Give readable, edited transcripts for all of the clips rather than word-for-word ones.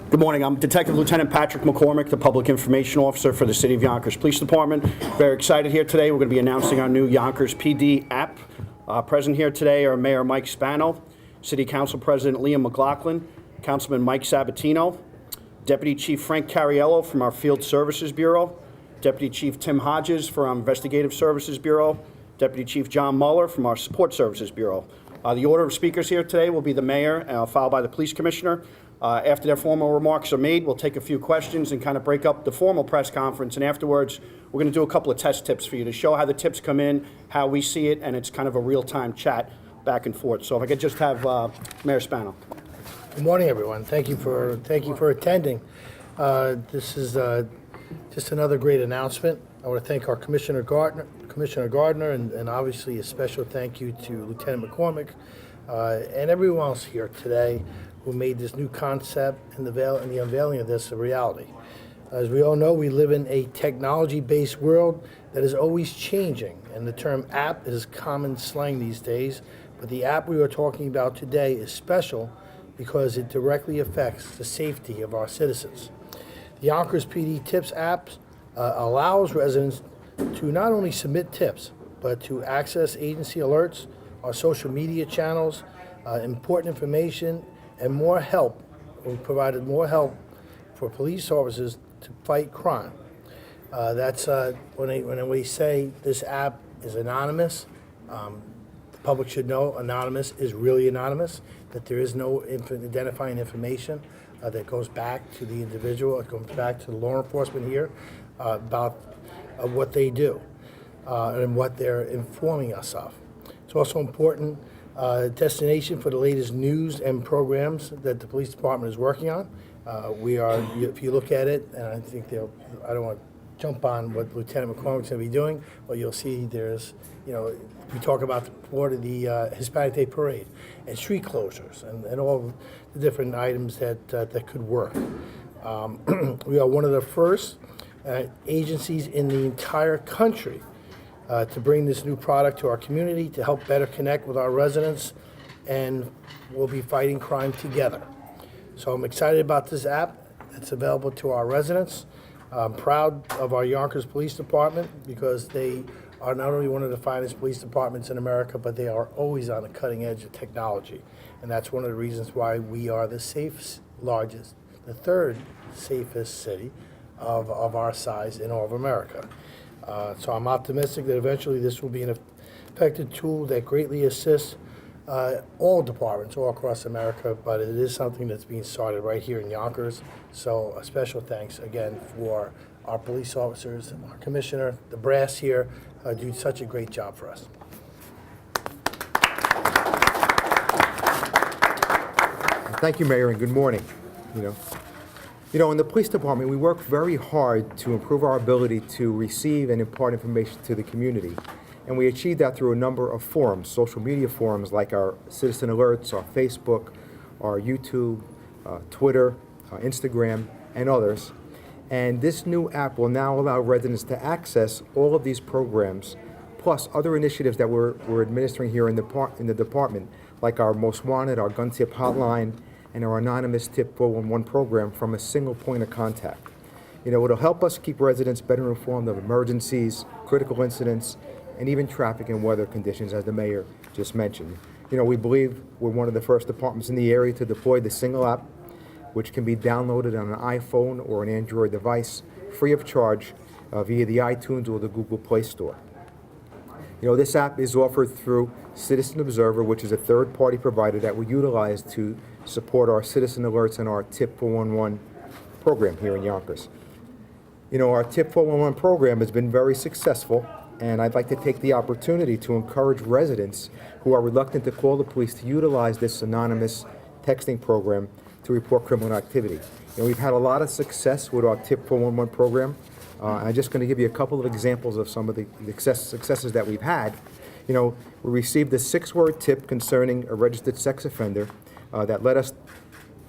Good morning. I'm Detective Lieutenant Patrick McCormick, the Public Information Officer for the City of Yonkers Police Department. Very excited here today. We're going to be announcing our new Yonkers PD app. Present here today are Mayor Mike Spano, City Council President Liam McLaughlin, Councilman Mike Sabatino, Deputy Chief Frank Cariello from our Field Services Bureau, Deputy Chief Tim Hodges from our Investigative Services Bureau, Deputy Chief John Muller from our Support Services Bureau. The order of speakers here today will be the mayor, followed by the police commissioner. After their formal remarks are made, we'll take a few questions and kind of break up the formal press conference. And afterwards, we're going to do a couple of test tips for you to show how the tips come in, how we see it, and it's kind of a real-time chat back and forth. So if I could just have Mayor Spano. Good morning, everyone. Thank you for attending. This is just another great announcement. I want to thank our Commissioner Gardner, and obviously a special thank you to Lieutenant McCormick and everyone else here today who made this new concept and the unveiling of this a reality. As we all know, we live in a technology-based world that is always changing, and the term app is common slang these days, but the app we are talking about today is special because it directly affects the safety of our citizens. The Yonkers PD Tips app allows residents to not only submit tips, but to access agency alerts, our social media channels, important information, and more help. We provided more help for police officers to fight crime. That's when we say this app is anonymous, the public should know anonymous is really anonymous, that there is no identifying information that goes back to the individual, it goes back to the law enforcement here about what they do and what they're informing us of. It's also important destination for the latest news and programs that the police department is working on. We are, if you look at it, and I think I don't want to jump on what Lieutenant McCormick's going to be doing, but you'll see there's, we talk about the Hispanic Day Parade and street closures and all the different items that could work. We are one of the first agencies in the entire country to bring this new product to our community to help better connect with our residents, and we'll be fighting crime together. So I'm excited about this app that's available to our residents. I'm proud of our Yonkers Police Department because they are not only one of the finest police departments in America, but they are always on the cutting edge of technology. And that's one of the reasons why we are the the third safest city of our size in all of America. So I'm optimistic that eventually this will be an effective tool that greatly assists all departments all across America, but it is something that's being started right here in Yonkers. So a special thanks again for our police officers, our commissioner, the brass here, do such a great job for us. Thank you, Mayor, and good morning. In the police department, we work very hard to improve our ability to receive and impart information to the community. And we achieve that through a number of forums, social media forums like our citizen alerts, our Facebook, our YouTube, Twitter, Instagram, and others. And this new app will now allow residents to access all of these programs, plus other initiatives that we're administering here in the department, like our Most Wanted, our Gun Tip Hotline, and our anonymous Tip 411 program from a single point of contact. It'll help us keep residents better informed of emergencies, critical incidents, and even traffic and weather conditions, as the mayor just mentioned. We believe we're one of the first departments in the area to deploy the single app, which can be downloaded on an iPhone or an Android device free of charge via the iTunes or the Google Play Store. This app is offered through Citizen Observer, which is a third-party provider that we utilize to support our citizen alerts and our Tip 411 program here in Yonkers. Our Tip 411 program has been very successful, and I'd like to take the opportunity to encourage residents who are reluctant to call the police to utilize this anonymous texting program to report criminal activity. We've had a lot of success with our Tip 411 program. I'm just going to give you a couple of examples of some of the successes that we've had. We received a 6-word tip concerning a registered sex offender that led us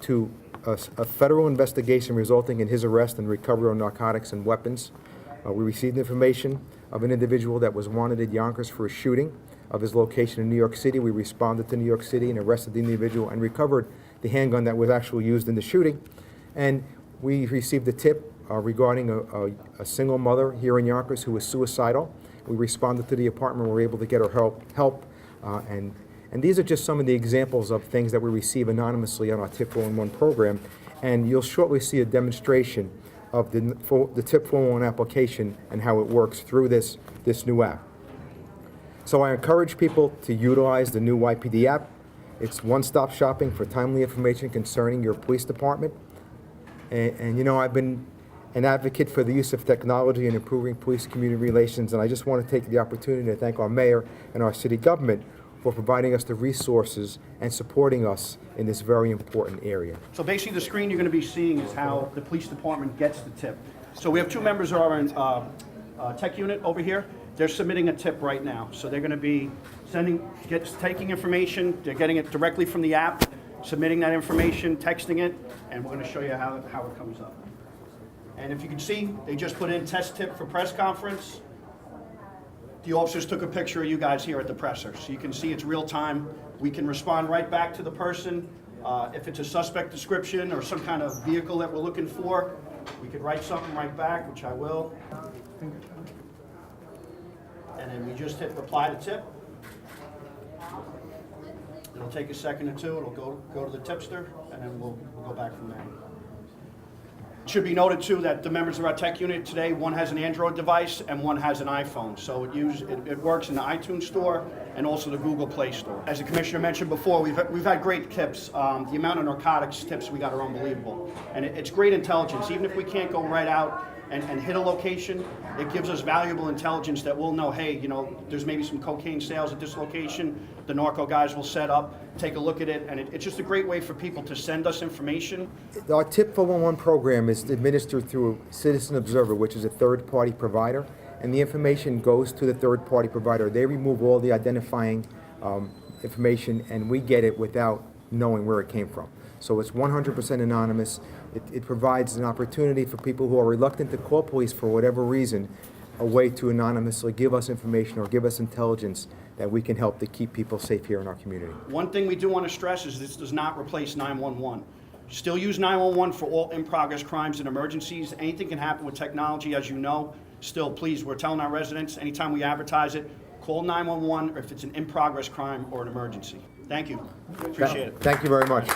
to a federal investigation resulting in his arrest and recovery of narcotics and weapons. We received information of an individual that was wanted at Yonkers for a shooting of his location in New York City. We responded to New York City and arrested the individual and recovered the handgun that was actually used in the shooting. And we received a tip regarding a single mother here in Yonkers who was suicidal. We responded to the apartment, we were able to get her help, and these are just some of the examples of things that we receive anonymously on our Tip 411 program. And you'll shortly see a demonstration of the Tip 411 application and how it works through this new app. So I encourage people to utilize the new YPD app. It's one-stop shopping for timely information concerning your police department. And you know, I've been an advocate for the use of technology in improving police-community relations, and I just want to take the opportunity to thank our mayor and our city government for providing us the resources and supporting us in this very important area. So basically, the screen you're going to be seeing is how the police department gets the tip. So we have two members of our tech unit over here. They're submitting a tip right now. So they're going to be taking information, they're getting it directly from the app, submitting that information, texting it, and we're going to show you how it comes up. And if you can see, they just put in test tip for press conference. The officers took a picture of you guys here at the presser. So you can see it's real time. We can respond right back to the person. If it's a suspect description or some kind of vehicle that we're looking for, we could write something right back, which I will. And then we just hit reply to tip. It'll take a second or two. It'll go to the tipster, and then we'll go back from there. It should be noted too that the members of our tech unit today, one has an Android device and one has an iPhone. So it works in the iTunes store and also the Google Play Store. As the commissioner mentioned before, we've had great tips. The amount of narcotics tips we got are unbelievable, and it's great intelligence. Even if we can't go right out and hit a location, it gives us valuable intelligence that we'll know, hey, you know, there's maybe some cocaine sales at this location. The narco guys will set up, take a look at it, and it's just a great way for people to send us information. Our Tip 411 program is administered through Citizen Observer, which is a third-party provider, and the information goes to the third-party provider. They remove all the identifying information, and we get it without knowing where it came from. So it's 100% anonymous. It provides an opportunity for people who are reluctant to call police for whatever reason, a way to anonymously give us information or give us intelligence that we can help to keep people safe here in our community. One thing we do want to stress is this does not replace 911. Still use 911 for all in-progress crimes and emergencies. Anything can happen with technology, as you know. Still, please, we're telling our residents, anytime we advertise it, call 911 or if it's an in-progress crime or an emergency. Thank you. Appreciate it. Thank you very much.